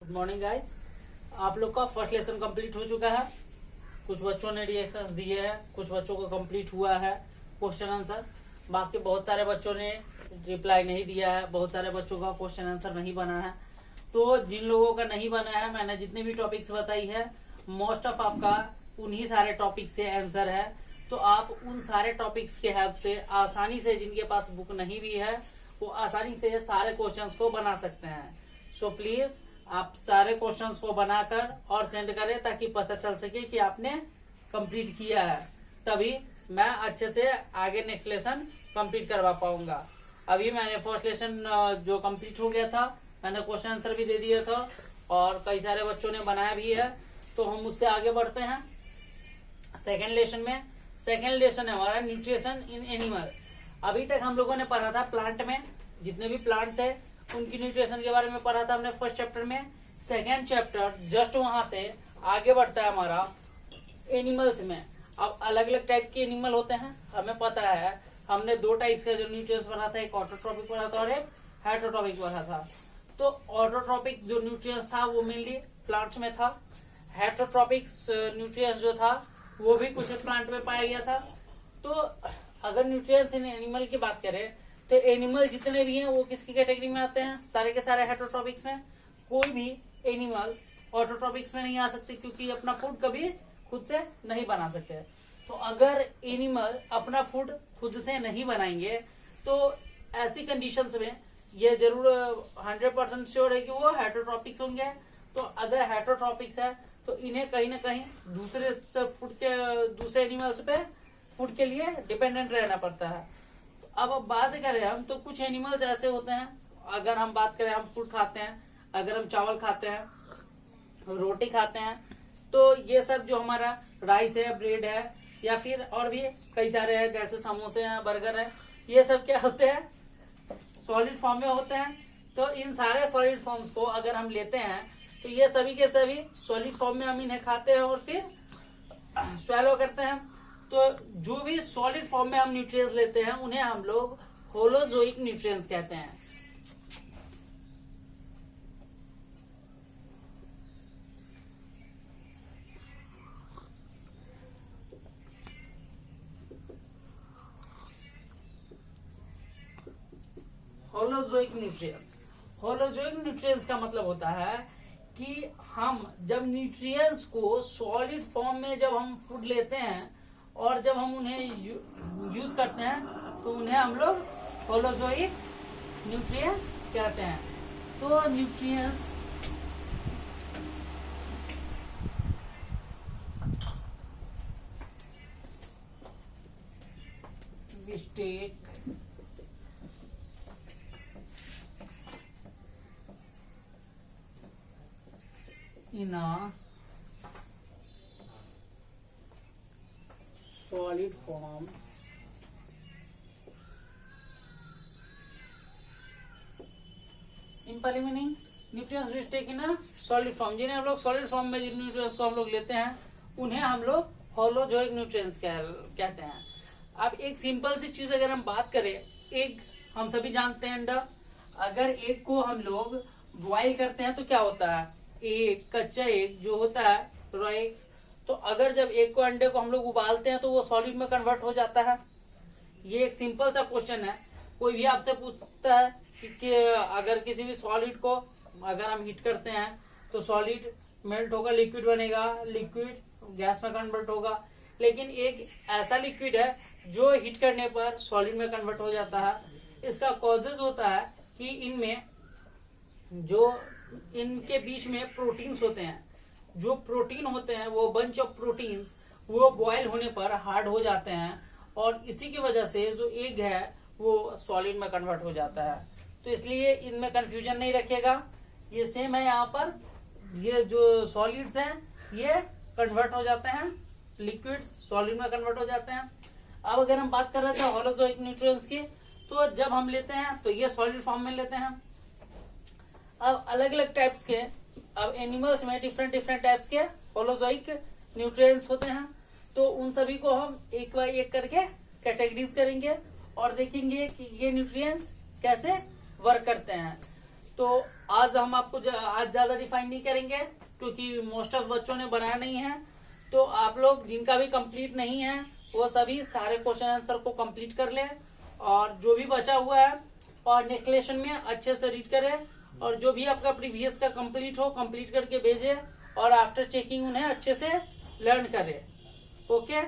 Good morning guys. आप लोग का फर्स्ट लेसन कंप्लीट हो चुका है। कुछ बच्चों ने रिएक्शंस दिए हैं, कुछ बच्चों को कंप्लीट हुआ है क्वेश्चन आंसर। बाकी बहुत सारे बच्चों ने रिप्लाई नहीं दिया है, बहुत सारे बच्चों का क्वेश्चन आंसर नहीं बना है। तो जिन लोगों का नहीं बना है, मैंने जितने भी टॉपिक्स बताई है, मोस्ट ऑफ आपका उन्हीं सारे टॉपिक से आंसर है। तो आप उन सारे टॉपिक्स के हेल्प से आसानी से, जिनके पास बुक नहीं भी है, वो आसानी से सारे क्वेश्चंस को बना सकते हैं। सो प्लीज आप सारे क्वेश्चंस को बनाकर और सेंड करें, ताकि पता चल सके कि आपने कंप्लीट किया है। तभी मैं अच्छे से आगे नेक्स्ट लेसन कंप्लीट करवा पाऊंगा। अभी मैंने फर्स्ट लेसन जो कंप्लीट हो गया था, मैंने क्वेश्चन आंसर भी दे दिया था और कई सारे बच्चों ने बनाया भी है। तो हम उससे आगे बढ़ते हैं सेकेंड लेसन में। सेकेंड लेसन है हमारा न्यूट्रिशन इन एनिमल। अभी तक हम लोगों ने पढ़ा था प्लांट में, जितने भी प्लांट थे उनकी न्यूट्रिशन के बारे में पढ़ा था हमने फर्स्ट चैप्टर में। सेकेंड चैप्टर जस्ट वहां से आगे बढ़ता है हमारा एनिमल्स में। अब अलग अलग टाइप के एनिमल होते हैं, हमें पता है। हमने दो टाइप्स का जो न्यूट्रिएंट्स पढ़ा था, एक ऑटोट्रॉपिक पढ़ा था और एक हेटरोट्रॉपिक पढ़ा था। तो ऑटोट्रॉपिक जो न्यूट्रिएंट्स था वो मेनली प्लांट्स में था। हेटरोट्रॉपिक न्यूट्रिएंट्स जो था वो भी कुछ प्लांट में पाया गया था। तो अगर न्यूट्रिएंट्स इन एनिमल की बात करें तो एनिमल जितने भी हैं वो किसकी कैटेगरी में आते हैं? सारे के सारे हेटरोट्रॉपिक्स में। कोई भी एनिमल ऑटोट्रॉपिक्स में नहीं आ सकते, क्योंकि अपना फूड कभी खुद से नहीं बना सकते। तो अगर एनिमल अपना फूड खुद से नहीं बनाएंगे तो ऐसी कंडीशंस में ये जरूर 100% श्योर है कि वो हेटरोट्रॉपिक्स होंगे। तो अगर हेटरोट्रॉपिक्स है तो इन्हें कहीं ना कहीं दूसरे एनिमल्स पे फूड के लिए डिपेंडेंट रहना पड़ता है। अब बात करें हम, तो कुछ एनिमल्स ऐसे होते हैं, अगर हम बात करें, हम फूड खाते हैं, अगर हम चावल खाते हैं, रोटी खाते हैं, तो ये सब जो हमारा राइस है, ब्रेड है, या फिर और भी कई सारे हैं, जैसे समोसे हैं, बर्गर है, ये सब क्या होते हैं? सॉलिड फॉर्म में होते हैं। तो इन सारे सॉलिड फॉर्म्स को अगर हम लेते हैं तो ये सभी के सभी सॉलिड फॉर्म में हम इन्हें खाते हैं और फिर स्वेलो करते हैं। तो जो भी सॉलिड फॉर्म में हम न्यूट्रिएंट्स लेते हैं उन्हें हम लोग होलोजोइक न्यूट्रिएंट्स कहते हैं। Holozoic nutrients. होलोजोइक न्यूट्रिएंट्स का मतलब होता है कि हम जब न्यूट्रिएंट्स को सॉलिड फॉर्म में जब हम फूड लेते हैं और जब हम उन्हें यूज करते हैं तो उन्हें हम लोग होलोजोइक न्यूट्रिएंट्स कहते हैं। तो nutrients take in a solid form simple meaning nutrients which take in a solid form. जिन्हें हम लोग सॉलिड फॉर्म में जिन न्यूट्रिएंट्स को हम लोग लेते हैं उन्हें हम लोग होलोजोइक न्यूट्रिएंट्स कहते हैं। अब एक सिंपल सी चीज अगर हम बात करें, एग हम सभी जानते हैं, अंडा। अगर एग को हम लोग बॉइल करते हैं तो क्या होता है? एक कच्चा एग जो होता है, रॉ एग, तो अगर जब एग को, अंडे को हम लोग उबालते हैं तो वो सॉलिड में कन्वर्ट हो जाता है। ये एक सिंपल सा क्वेश्चन है। कोई भी आपसे पूछता है कि अगर किसी भी सॉलिड को अगर हम हीट करते हैं तो सॉलिड मेल्ट होगा, लिक्विड बनेगा, लिक्विड गैस में कन्वर्ट होगा। लेकिन एक ऐसा लिक्विड है जो हीट करने पर सॉलिड में कन्वर्ट हो जाता है। इसका कॉजेज होता है कि इनमें जो इनके बीच में प्रोटीन्स होते हैं, जो प्रोटीन होते हैं वो बंच ऑफ प्रोटीन्स वो बॉयल होने पर हार्ड हो जाते हैं और इसी की वजह से जो एग है वो सॉलिड में कन्वर्ट हो जाता है। तो इसलिए इनमें कंफ्यूजन नहीं रखिएगा। ये सेम है, यहाँ पर ये जो सॉलिड्स हैं ये कन्वर्ट हो जाते हैं, लिक्विड सॉलिड में कन्वर्ट हो जाते हैं। अब अगर हम बात कर रहे थे होलोजोइक न्यूट्रिएंट्स की, तो जब हम लेते हैं तो ये सॉलिड फॉर्म में लेते हैं। अब अलग अलग टाइप्स के, अब एनिमल्स में डिफरेंट टाइप्स के होलोजोइक न्यूट्रिएंट्स होते हैं। तो उन सभी को हम एक बाय एक करके कैटेगरीज करेंगे और देखेंगे कि ये न्यूट्रिएंट्स कैसे वर्क करते हैं। तो आज हम आपको आज ज्यादा डिफाइन नहीं करेंगे क्योंकि मोस्ट ऑफ बच्चों ने बनाया नहीं है। तो आप लोग जिनका भी कंप्लीट नहीं है वो सभी सारे क्वेश्चन आंसर को कंप्लीट कर लें और जो भी बचा हुआ है और नेक्स्ट लेसन में अच्छे से रीड करें और जो भी आपका प्रीवियस का कंप्लीट हो कंप्लीट करके भेजें और आफ्टर चेकिंग उन्हें अच्छे से लर्न करें। ओके।